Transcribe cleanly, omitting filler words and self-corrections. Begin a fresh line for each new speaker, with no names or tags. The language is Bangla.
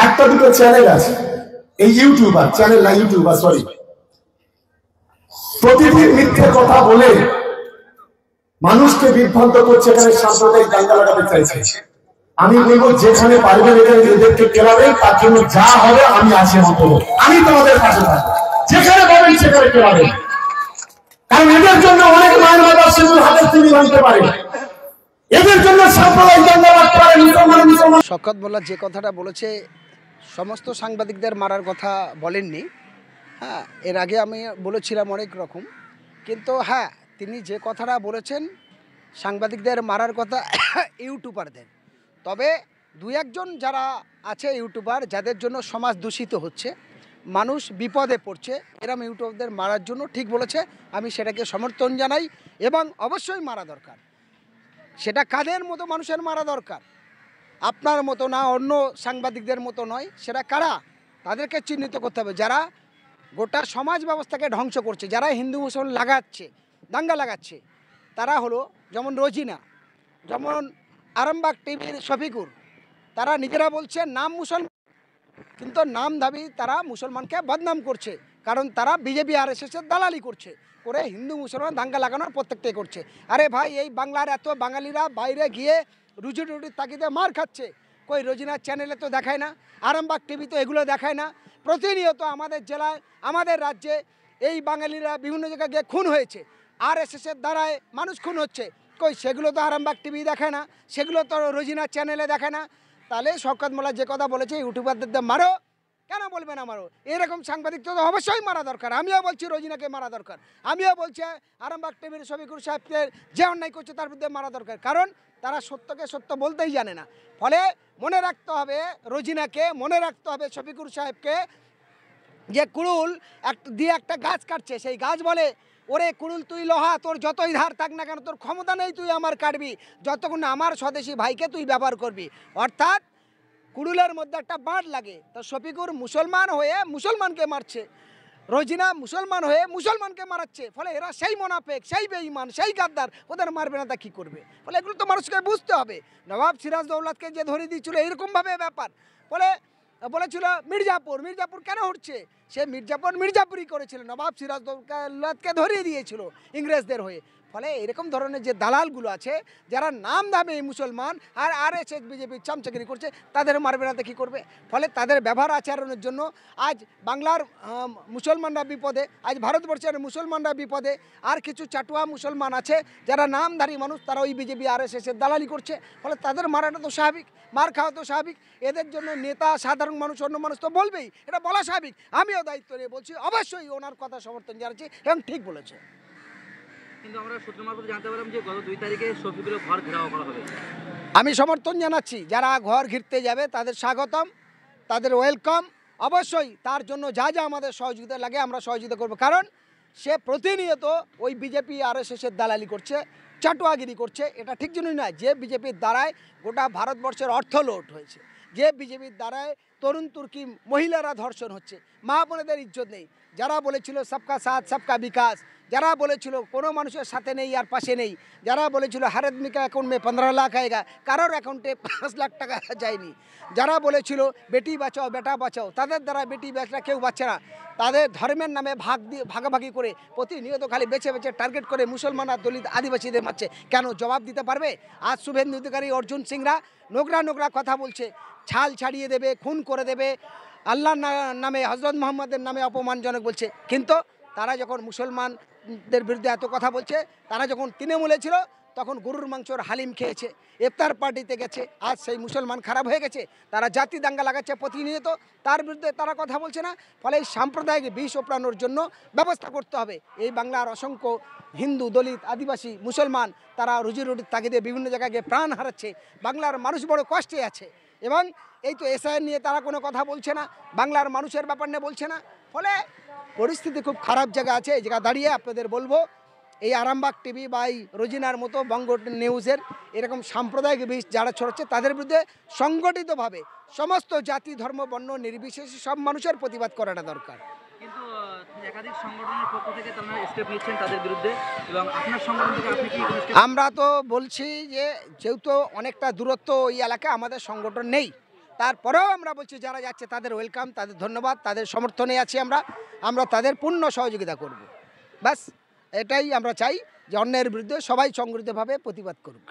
একটা দুটো চ্যানেল আছে, এই ইউটিউবার চ্যানেল না, ইউটিউবার সরি, প্রতিদিন মিথ্যে কথা বলে মানুষকে বিভ্রান্ত করছে, এখানে সাম্প্রদায়িক দাঙ্গা লাগাতে চাইছে। আমি বলবো যেখানে পারবেন এদেরকে কেলাবেন, তার জন্য যা হবে আমি আছি, আমি তোমাদের পাশে থাকবো, যেখানে পাবেন সেখানে কেলাবেন, কারণ এদের জন্য অনেক মায়ের বাবা সেগুলো হাতে তুলে আনতে পারে, এদের জন্য সাম্প্রদায়িক দাঙ্গা লাগতে পারে।
শওকত মোল্লা যে কথাটা বলেছে, সমস্ত সাংবাদিকদের মারার কথা বলেননি। হ্যাঁ, এর আগে আমি বলেছিলাম অনেক রকম, কিন্তু হ্যাঁ তিনি যে কথাটা বলেছেন সাংবাদিকদের মারার কথা ইউটিউবারদের, তবে দু একজন যারা আছে ইউটিউবার যাদের জন্য সমাজ দূষিত হচ্ছে, মানুষ বিপদে পড়ছে, এরম ইউটিউবারদের মারার জন্য ঠিক বলেছে, আমি সেটাকে সমর্থন জানাই এবং অবশ্যই মারা দরকার। সেটা কাদের মতো মানুষের মারা দরকার, আপনার মতো না, অন্য সাংবাদিকদের মতো নয়। সেটা কারা, তাদেরকে চিহ্নিত করতে হবে, যারা গোটা সমাজ ব্যবস্থাকে ধ্বংস করছে, যারা হিন্দু মুসলমান লাগাচ্ছে, দাঙ্গা লাগাচ্ছে। তারা হলো যেমন রোজিনা, যেমন আরামবাগ টিভির শফিকুর, তারা নিজেরা বলছে নাম মুসলমান, কিন্তু নাম দাবি তারা মুসলমানকে বদনাম করছে, কারণ তারা বিজেপি আরএসএসের দালালি করছে, করে হিন্দু মুসলমান দাঙ্গা লাগানোর প্রত্যেকটাই করছে। আরে ভাই, এই বাংলার এত বাঙালিরা বাইরে গিয়ে রুজি রুটির তাগিদে মার খাচ্ছে, কই রোজিনার চ্যানেলে তো দেখায় না, আরামবাগ টিভি তো এগুলো দেখায় না। প্রতিনিয়ত আমাদের জেলায়, আমাদের রাজ্যে এই বাঙালিরা বিভিন্ন জায়গায় গিয়ে খুন হয়েছে, আরএসএসের দ্বারায় মানুষ খুন হচ্ছে, কই সেগুলো তো আরামবাগ টিভি দেখায় না, সেগুলো তো রোজিনার চ্যানেলে দেখায় না। তাহলে শওকত মোল্লা যে কথা বলেছে ইউটিউবারদের মারো, কেন বলবে না মারো? এরকম সাংবাদিক তো অবশ্যই মারা দরকার। আমিও বলছি রোজিনাকে মারা দরকার, আমিও বলছি আরামবাগ টিভির শফিকুর সাহেবকে যে অন্যায় করছে তার বিরুদ্ধে মারা দরকার, কারণ তারা সত্যকে সত্য বলতেই জানে না। ফলে মনে রাখতে হবে রোজিনাকে, মনে রাখতে হবে শফিকুর সাহেবকে, যে কুড়ুল দিয়ে একটা গাছ কাটছে, সেই গাছ বলে ওরে কুড়ুল তুই লোহা, তোর যতই ধার থাক না কেন তোর ক্ষমতা নেই তুই আমার কাটবি, যতক্ষণ আমার স্বদেশি ভাইকে তুই ব্যবহার করবি। অর্থাৎ কুড়ুলের মধ্যে একটা বাঁট লাগে। তো শফিকুর মুসলমান হয়ে মুসলমানকে মারছে, রোজিনা মুসলমান হয়ে মুসলমানকে মারাচ্ছে, ফলে এরা সেই মোনাফেক, সেই বেঈমান, সেই গাদ্দার, ওদের মারবে না তা কী করবে? ফলে এগুলো তো মানুষকে বুঝতে হবে। নবাব সিরাজদৌল্লাকে যে ধরে দিয়েছিল এইরকমভাবে ব্যাপার, ফলে বলেছিল মির্জাপুর, মির্জাপুর কেন উঠছে? সে মির্জাপুরই করেছিল, নবাব সিরাজদৌল্লাকে ধরিয়ে দিয়েছিল ইংরেজদের হয়ে। ফলে এরকম ধরনের যে দালালগুলো আছে, যারা নাম দামে মুসলমান আর আরএসএস বিজেপির চামচাগিরি করছে, তাদের মারবে না তো কী করবে? ফলে তাদের ব্যবহার আচরণের জন্য আজ বাংলার মুসলমানরা বিপদে, আজ ভারতবর্ষের মুসলমানরা বিপদে। আর কিছু চাটুয়া মুসলমান আছে যারা নামধারী মানুষ, তারা ওই বিজেপি আরএসএসের দালালি করছে, ফলে তাদের মারাটা তো স্বাভাবিক, মার খাওয়া তো স্বাভাবিক। এদের জন্য নেতা, সাধারণ মানুষ, অন্য মানুষ তো বলবেই, এটা বলা স্বাভাবিক। আমিও দায়িত্ব নিয়ে বলছি, অবশ্যই ওনার কথা সমর্থন জানাচ্ছি এবং ঠিক বলেছে।
কিন্তু আমরা সূত্র মারফত জানতে পারলাম যে গত 2 তারিখে শফিকুলের ঘর ঘেরাও করা হবে।
আমি সমর্থন জানাচ্ছি, যারা ঘর ঘিরতে যাবে তাদের স্বাগতম, তাদের ওয়েলকাম। অবশ্যই তার জন্য যা যা আমাদের সহযোগিতা লাগে আমরা সহযোগিতা করব, কারণ সে প্রতিনিয়ত ওই বিজেপি আরএসএসের দালালি করছে, চাটুয়াগিরি করছে। এটা ঠিক জন্যই নয়, যে বিজেপির দ্বারায় গোটা ভারতবর্ষের অর্থ লোট হয়েছে, যে বিজেপির দ্বারায় তরুণ তুর্কি মহিলারা ধর্ষণ হচ্ছে, মা বোনেদের ইজ্জত নেই। যারা বলেছিল সবকা সাথ সবকা বিকাশ, যারা বলেছিল কোনো মানুষের সাথে নেই আর পাশে নেই, যারা বলেছিল হর আদমি কা অ্যাকাউন্ট মে 15 লাখ আয়েগা, কারোর অ্যাকাউন্টে 5 লাখ টাকা যায়নি, যারা বলেছিল বেটি বাঁচাও বেটা বাঁচাও, তাদের দ্বারা বেটি বেটা কেউ বাঁচে না। তাদের ধর্মের নামে ভাগাভাগি করে প্রতিনিয়ত খালি বেছে বেছে টার্গেট করে মুসলমান আর দলিত আদিবাসীদের মারছে। কেন জবাব দিতে পারবে? আজ শুভেন্দু অধিকারী, অর্জুন সিংরা নোংরা নোংরা কথা বলছে, ছাল ছাড়িয়ে দেবে, খুন করে দেবে, আল্লাহর নামে, হজরত মোহাম্মদের নামে অপমানজনক বলছে। কিন্তু তারা যখন মুসলমানদের বিরুদ্ধে এত কথা বলছে, তারা যখন তৃণমূলে ছিল তখন গরুর মাংসর হালিম খেয়েছে, ইফতার পার্টিতে গেছে, আজ সেই মুসলমান খারাপ হয়ে গেছে, তারা জাতি দাঙ্গা লাগাচ্ছে প্রতিনিয়ত, তার বিরুদ্ধে তারা কথা বলছে না। ফলে এই সাম্প্রদায়িক বিষ ওপড়ানোর জন্য ব্যবস্থা করতে হবে। এই বাংলার অসংখ্য হিন্দু, দলিত, আদিবাসী, মুসলমান তারা রুজি রুটির তাগিদে বিভিন্ন জায়গায় গিয়ে প্রাণ হারাচ্ছে, বাংলার মানুষ বড় কষ্টে আছে। এবং এই তো এসআইআর নিয়ে তারা কোনো কথা বলছে না, বাংলার মানুষের ব্যাপার নিয়ে বলছে না। ফলে পরিস্থিতি খুব খারাপ জায়গা আছে। এই জায়গা দাঁড়িয়ে আপনাদের বলবো, এই আরামবাগ টিভি বা এই রোজিনার মতো বঙ্গ নিউজের এরকম সাম্প্রদায়িক বিষ যারা ছড়াচ্ছে, তাদের বিরুদ্ধে সংগঠিতভাবে সমস্ত জাতি, ধর্ম, বর্ণ নির্বিশেষে সব মানুষের প্রতিবাদ করাটা দরকার।
কিন্তু একাধিক সংগঠনের পক্ষ থেকে তারা স্টেপ নিচ্ছেন তাদের বিরুদ্ধে, এবং আপনার সংগঠন থেকে আপনি কি?
আমরা তো বলছি যে যেহেতু অনেকটা দূরত্ব ওই এলাকায় আমাদের সংগঠন নেই, তারপরেও আমরা বলছি যারা যাচ্ছে তাদের ওয়েলকাম, তাদের ধন্যবাদ, তাদের সমর্থনে আছি আমরা তাদের পূর্ণ সহযোগিতা করব। ব্যাস এটাই আমরা চাই যে অন্যায়ের বিরুদ্ধে সবাই সংগঠিতভাবে প্রতিবাদ করুক।